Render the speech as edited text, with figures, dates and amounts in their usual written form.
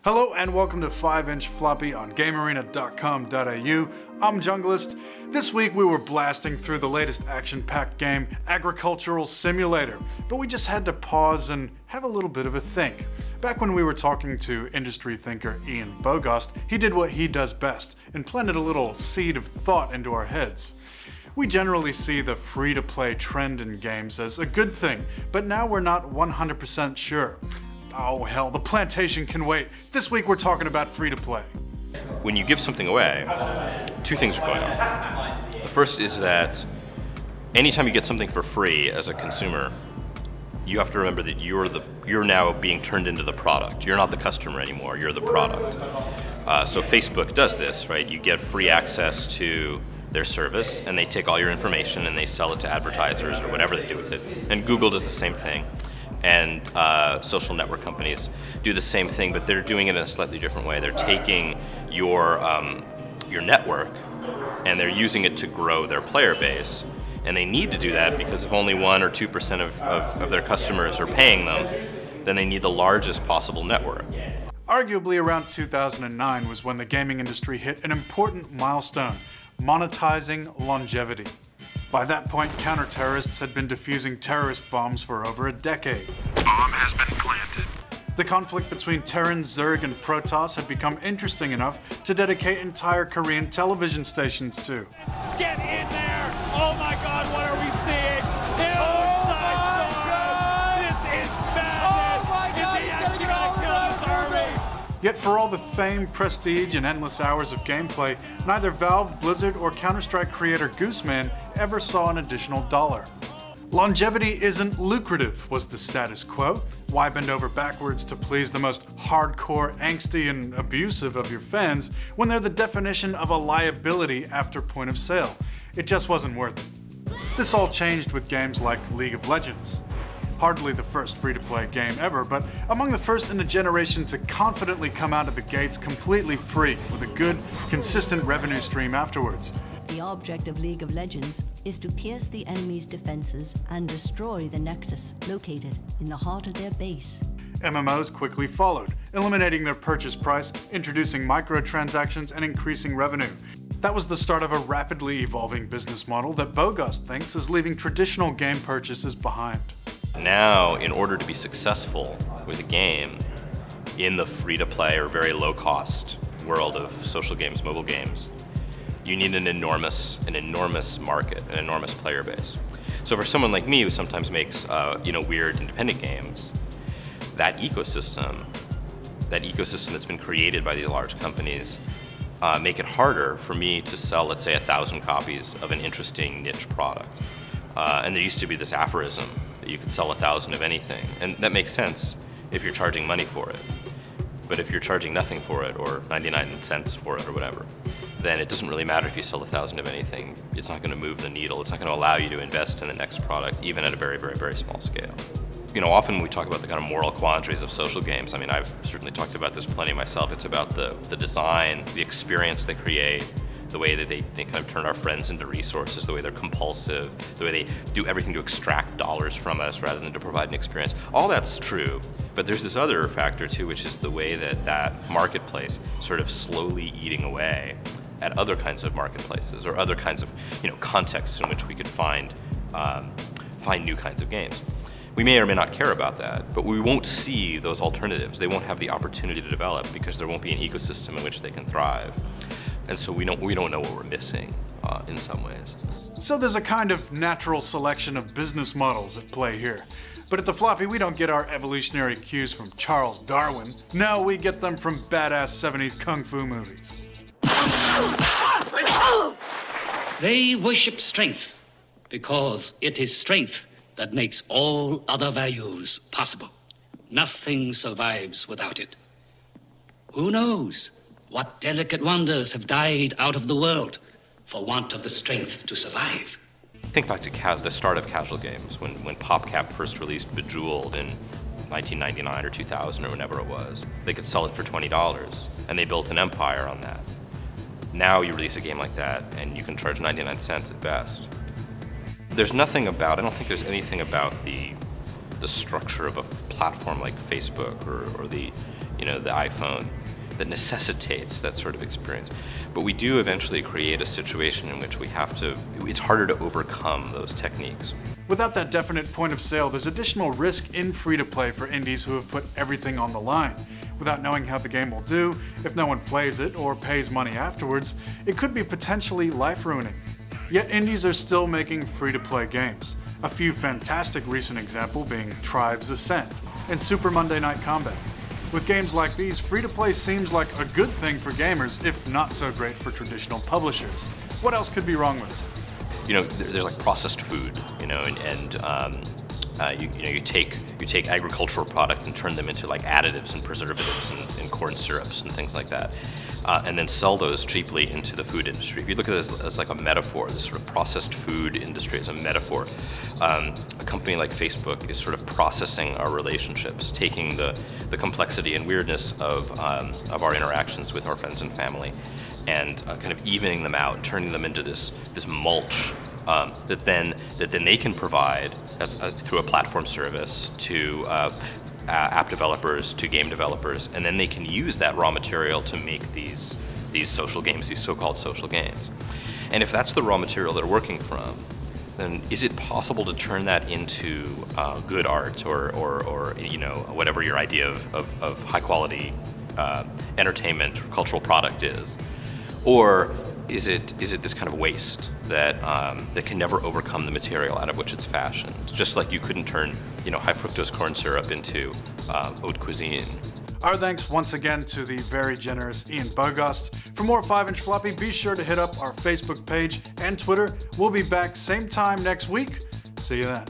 Hello and welcome to 5-inch Floppy on GameArena.com.au. I'm Junglist. This week we were blasting through the latest action-packed game, Agricultural Simulator, but we just had to pause and have a little bit of a think. Back when we were talking to industry thinker Ian Bogost, he did what he does best and planted a little seed of thought into our heads. We generally see the free-to-play trend in games as a good thing, but now we're not 100% sure. Oh hell, the plantation can wait. This week we're talking about free-to-play. When you give something away, two things are going on. The first is that anytime you get something for free as a consumer, you have to remember that you're now being turned into the product. You're not the customer anymore, you're the product. So Facebook does this, right? You get free access to their service and they take all your information and they sell it to advertisers or whatever they do with it. And Google does the same thing. And social network companies do the same thing, but they're doing it in a slightly different way. They're taking your network and they're using it to grow their player base. And they need to do that because if only 1 or 2% of their customers are paying them, then they need the largest possible network. Arguably around 2009 was when the gaming industry hit an important milestone, monetizing longevity. By that point, counter-terrorists had been defusing terrorist bombs for over a decade. Bomb has been planted. The conflict between Terran, Zerg, and Protoss had become interesting enough to dedicate entire Korean television stations to. Get in there! Oh my god, what are we seeing? This is madness! Oh my god, Is he actually gonna kill this army? Yet for all the fame, prestige, and endless hours of gameplay, neither Valve, Blizzard, or Counter-Strike creator Gooseman ever saw an additional dollar. Longevity isn't lucrative, was the status quo. Why bend over backwards to please the most hardcore, angsty, and abusive of your fans when they're the definition of a liability after point of sale? It just wasn't worth it. This all changed with games like League of Legends. Hardly the first free-to-play game ever, but among the first in a generation to confidently come out of the gates completely free, with a good, consistent revenue stream afterwards. The object of League of Legends is to pierce the enemy's defenses and destroy the Nexus located in the heart of their base. MMOs quickly followed, eliminating their purchase price, introducing microtransactions, and increasing revenue. That was the start of a rapidly evolving business model that Bogost thinks is leaving traditional game purchases behind. Now, in order to be successful with a game in the free-to-play or very low-cost world of social games, mobile games, you need an enormous market, an enormous player base. So for someone like me who sometimes makes weird independent games, that ecosystem that's been created by these large companies make it harder for me to sell, let's say, 1,000 copies of an interesting niche product. And there used to be this aphorism that you could sell 1,000 of anything, and that makes sense if you're charging money for it. But if you're charging nothing for it, or 99 cents for it, or whatever, then it doesn't really matter if you sell 1,000 of anything. It's not going to move the needle. It's not going to allow you to invest in the next product, even at a very, very, very small scale. You know, often we talk about the kind of moral quandaries of social games. I mean, I've certainly talked about this plenty myself. It's about the design, the experience they create, the way that they kind of turn our friends into resources, the way they're compulsive, the way they do everything to extract dollars from us rather than to provide an experience. All that's true, but there's this other factor too, which is the way that marketplace sort of slowly eating away at other kinds of marketplaces or other kinds of contexts in which we could find new kinds of games. We may or may not care about that, but we won't see those alternatives. They won't have the opportunity to develop because there won't be an ecosystem in which they can thrive. And so we don't know what we're missing in some ways. So there's a kind of natural selection of business models at play here. But at the Floppy, we don't get our evolutionary cues from Charles Darwin. No, we get them from badass 70s kung fu movies. They worship strength because it is strength that makes all other values possible. Nothing survives without it. Who knows what delicate wonders have died out of the world for want of the strength to survive? Think back to the start of casual games, when PopCap first released Bejeweled in 1999 or 2000 or whenever it was. They could sell it for $20, and they built an empire on that. Now you release a game like that, and you can charge 99 cents at best. I don't think there's anything about the structure of a platform like Facebook or the the iPhone, that necessitates that sort of experience. But we do eventually create a situation in which it's harder to overcome those techniques. Without that definite point of sale, there's additional risk in free-to-play for indies who have put everything on the line. Without knowing how the game will do, if no one plays it or pays money afterwards, it could be potentially life-ruining. Yet indies are still making free-to-play games. A few fantastic recent examples being Tribes Ascent and Super Monday Night Combat. With games like these, free-to-play seems like a good thing for gamers, if not so great for traditional publishers. What else could be wrong with it? There's like processed food, you take agricultural product and turn them into like additives and preservatives and corn syrups and things like that, and then sell those cheaply into the food industry. If you look at it as like a metaphor, this sort of processed food industry as a metaphor, a company like Facebook is sort of processing our relationships, taking the complexity and weirdness of our interactions with our friends and family, and kind of evening them out, turning them into this mulch that then they can provide through a platform service to app developers, to game developers, and then they can use that raw material to make these social games, these so-called social games. And if that's the raw material they're working from, then is it possible to turn that into good art or whatever your idea of high quality entertainment or cultural product is? Or is it this kind of waste that can never overcome the material out of which it's fashioned? Just like you couldn't turn high fructose corn syrup into haute cuisine. Our thanks once again to the very generous Ian Bogost. For more 5-inch Floppy, be sure to hit up our Facebook page and Twitter. We'll be back same time next week. See you then.